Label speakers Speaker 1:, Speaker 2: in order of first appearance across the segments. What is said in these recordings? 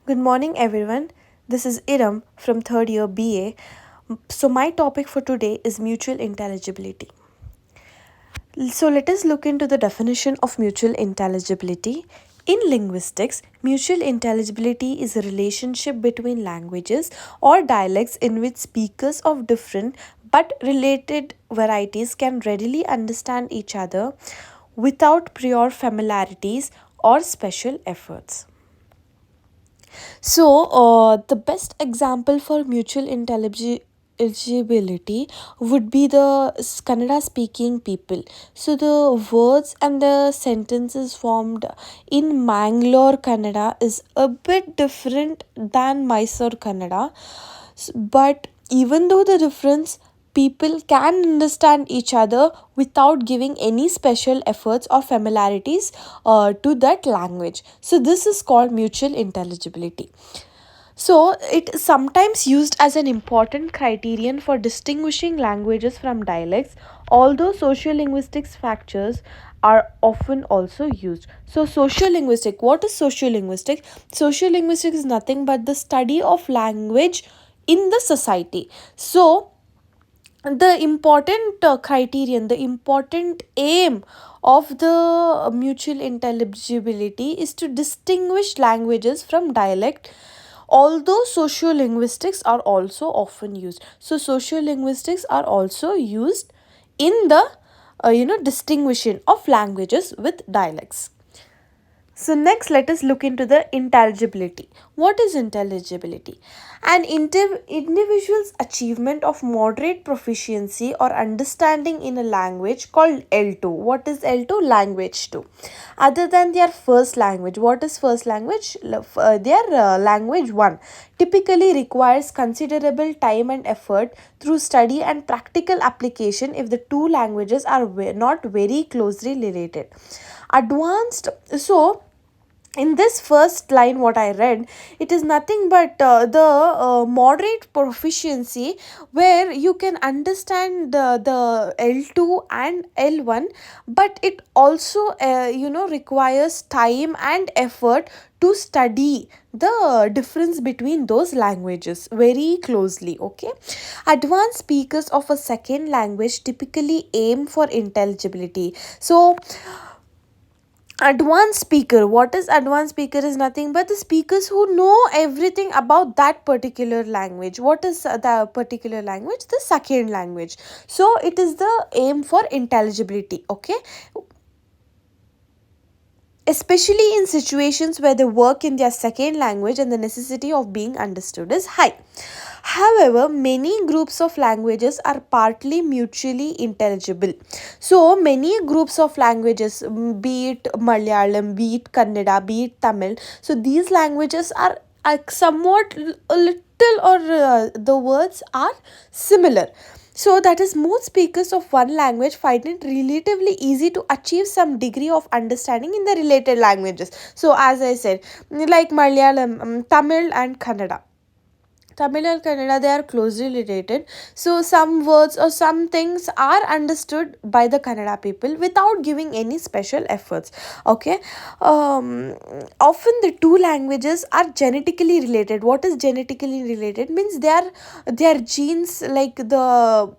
Speaker 1: Good morning, everyone. This is Erum from third year BA. So, my topic for today is mutual intelligibility. So, let us look into the definition of mutual intelligibility. In linguistics, mutual intelligibility is a relationship between languages or dialects in which speakers of different but related varieties can readily understand each other without prior familiarities or special efforts. The best example for mutual intelligibility would be the Kannada speaking people. So, the words and the sentences formed in Mangalore Kannada is a bit different than Mysore Kannada, but even though the difference, people can understand each other without giving any special efforts or familiarities to that language. So this is called mutual intelligibility. So it is sometimes used as an important criterion for distinguishing languages from dialects, although sociolinguistics factors are often also used. So sociolinguistic, what is sociolinguistic? Sociolinguistic is nothing but the study of language in the society. So the important criterion, the important aim of the mutual intelligibility is to distinguish languages from dialect, although sociolinguistics are also often used. So sociolinguistics are also used in the distinguishing of languages with dialects. So, next, let us look into the intelligibility. What is intelligibility? An individual's achievement of moderate proficiency or understanding in a language called L2. What is L2? Language 2. Other than their first language. What is first language? Their language 1. Typically requires considerable time and effort through study and practical application if the two languages are not very closely related. Advanced. So, in this first line what I read, it is nothing but the moderate proficiency where you can understand the L2 and L1, but it also requires time and effort to study the difference between those languages very closely. Okay, advanced speakers of a second language typically aim for intelligibility. So advanced speaker, what is advanced speaker? Is nothing but the speakers who know everything about that particular language. What is the particular language? The second language. So it is the aim for intelligibility. Okay, especially in situations where they work in their second language and the necessity of being understood is high. However, many groups of languages are partly mutually intelligible. So, many groups of languages, be it Malayalam, be it Kannada, be it Tamil, so these languages are somewhat a little, or the words are similar. So that is, most speakers of one language find it relatively easy to achieve some degree of understanding in the related languages. So as I said, like Malayalam, Tamil and Kannada. Tamil and Kannada, they are closely related. So some words or some things are understood by the Kannada people without giving any special efforts. Okay. Often the two languages are genetically related. What is genetically related? Means their genes, like the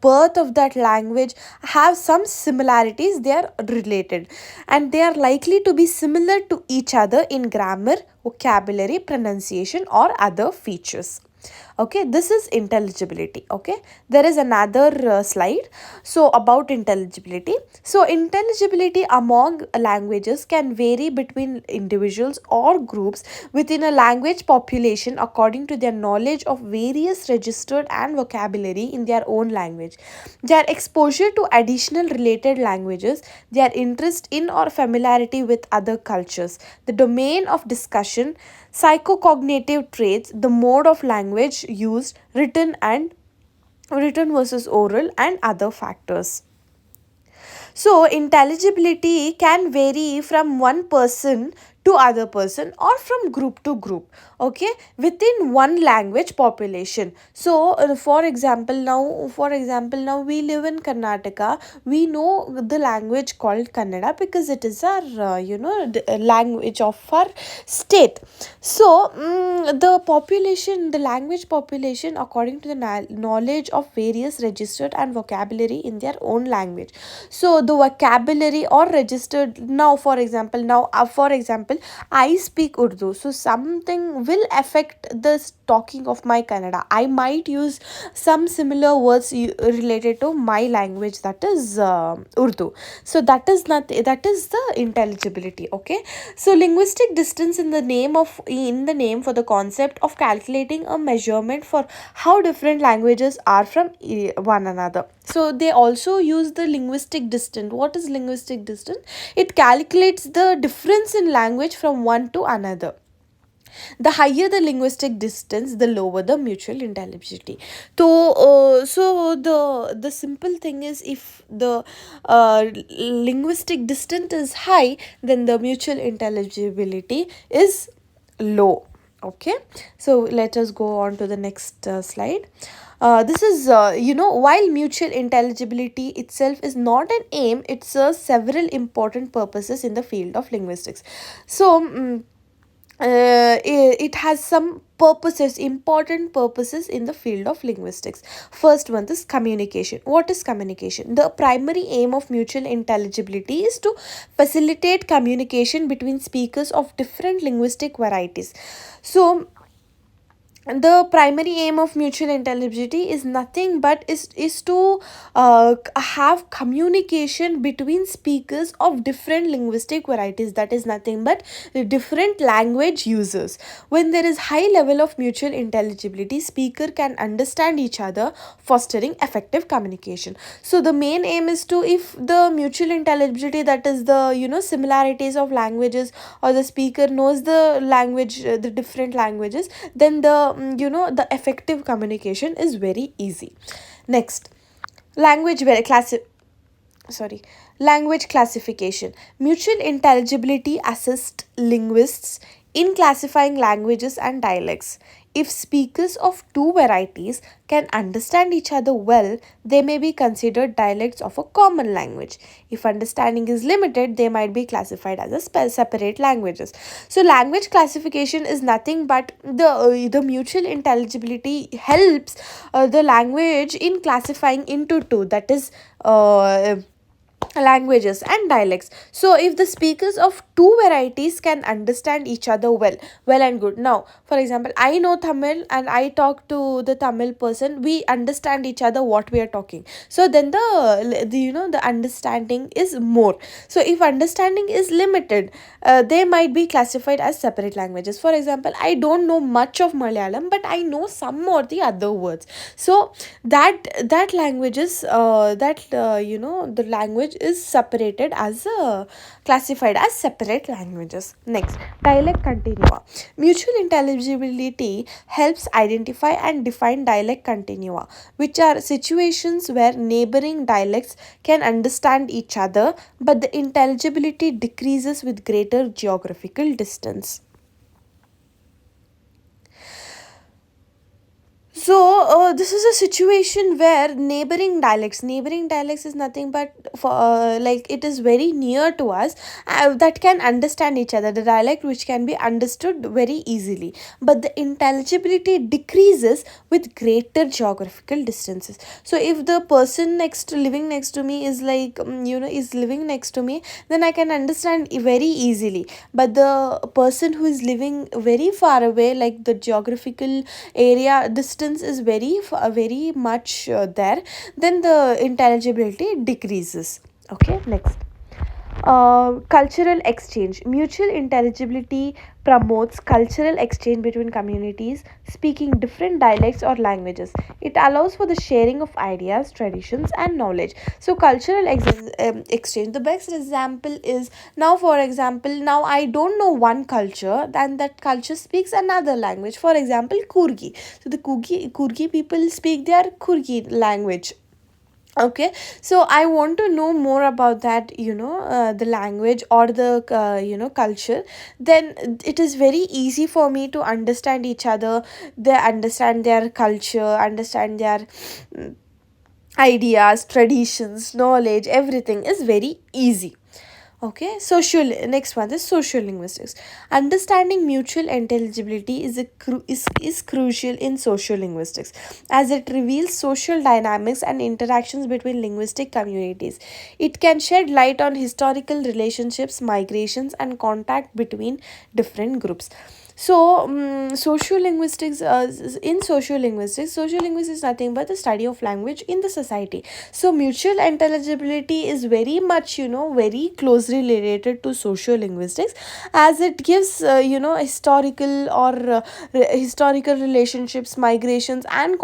Speaker 1: birth of that language, have some similarities. They are related and they are likely to be similar to each other in grammar, vocabulary, pronunciation, or other features. Okay, this is intelligibility. Okay, there is another slide. So about intelligibility, so intelligibility among languages can vary between individuals or groups within a language population according to their knowledge of various registered and vocabulary in their own language, their exposure to additional related languages, their interest in or familiarity with other cultures, the domain of discussion, psychocognitive traits, the mode of language used, written versus oral, and other factors. So, intelligibility can vary from one person to other person or from group to group, okay, within one language population. So for example now we live in Karnataka. We know the language called Kannada because it is our language of our state. So the language population according to the knowledge of various registered and vocabulary in their own language. So the vocabulary or registered, now for example I speak Urdu, so something will affect the talking of my Kannada. I might use some similar words related to my language, that is Urdu. So that is the intelligibility, okay. So linguistic distance in the name for the concept of calculating a measurement for how different languages are from one another. So they also use the linguistic distance. What is linguistic distance? It calculates the difference in language from one to another. The higher the linguistic distance, the lower the mutual intelligibility. So the simple thing is, if the linguistic distance is high, then the mutual intelligibility is low. Okay, so let us go on to the next slide. This is while mutual intelligibility itself is not an aim, it serves several important purposes in the field of linguistics. So it has some purposes, important purposes in the field of linguistics. First one is communication. What is communication? The primary aim of mutual intelligibility is to facilitate communication between speakers of different linguistic varieties. So the primary aim of mutual intelligibility is nothing but is to have communication between speakers of different linguistic varieties, that is nothing but the different language users. When there is high level of mutual intelligibility, speaker can understand each other, fostering effective communication. So the main aim is to, if the mutual intelligibility, that is the similarities of languages, or the speaker knows the language, the different languages, then the effective communication is very easy. Next, language very classi- sorry language classification. Mutual intelligibility assists linguists in classifying languages and dialects. If speakers of two varieties can understand each other well, they may be considered dialects of a common language. If understanding is limited, they might be classified as separate languages. So language classification is nothing but the mutual intelligibility helps the language in classifying into two, that is languages and dialects. So if the speakers of two varieties can understand each other well and good. Now for example, I know Tamil and I talk to the Tamil person, we understand each other what we are talking. So then the understanding is more. So if understanding is limited, they might be classified as separate languages. For example, I don't know much of Malayalam, but I know some or the other words. So that language is the language is separated as classified as separate languages. Next, dialect continua. Mutual intelligibility helps identify and define dialect continua, which are situations where neighboring dialects can understand each other, but the intelligibility decreases with greater geographical distance. So this is a situation where neighboring dialects is nothing but like it is very near to us, that can understand each other, the dialect which can be understood very easily, but the intelligibility decreases with greater geographical distances. So if the person living next to me is is living next to me, then I can understand very easily. But the person who is living very far away, like the geographical area distance is very much there, then the intelligibility decreases. Okay, next, cultural exchange. Mutual intelligibility promotes cultural exchange between communities speaking different dialects or languages. It allows for the sharing of ideas, traditions, and knowledge. So, cultural exchange. The best example is, now, for example, now I don't know one culture, and that culture speaks another language. For example, Kurgi. So, the Kurgi people speak their Kurgi language. Okay, so I want to know more about that, the language or the culture. Then it is very easy for me to understand each other. They understand their culture, understand their ideas, traditions, knowledge, everything is very easy. Okay, social next one is social linguistics. Understanding mutual intelligibility is crucial in social linguistics, as it reveals social dynamics and interactions between linguistic communities. It can shed light on historical relationships, migrations, and contact between different groups. So, social linguistics is nothing but the study of language in the society. So mutual intelligibility is very much, very closely related to social linguistics, as it gives, historical or historical relationships, migrations, and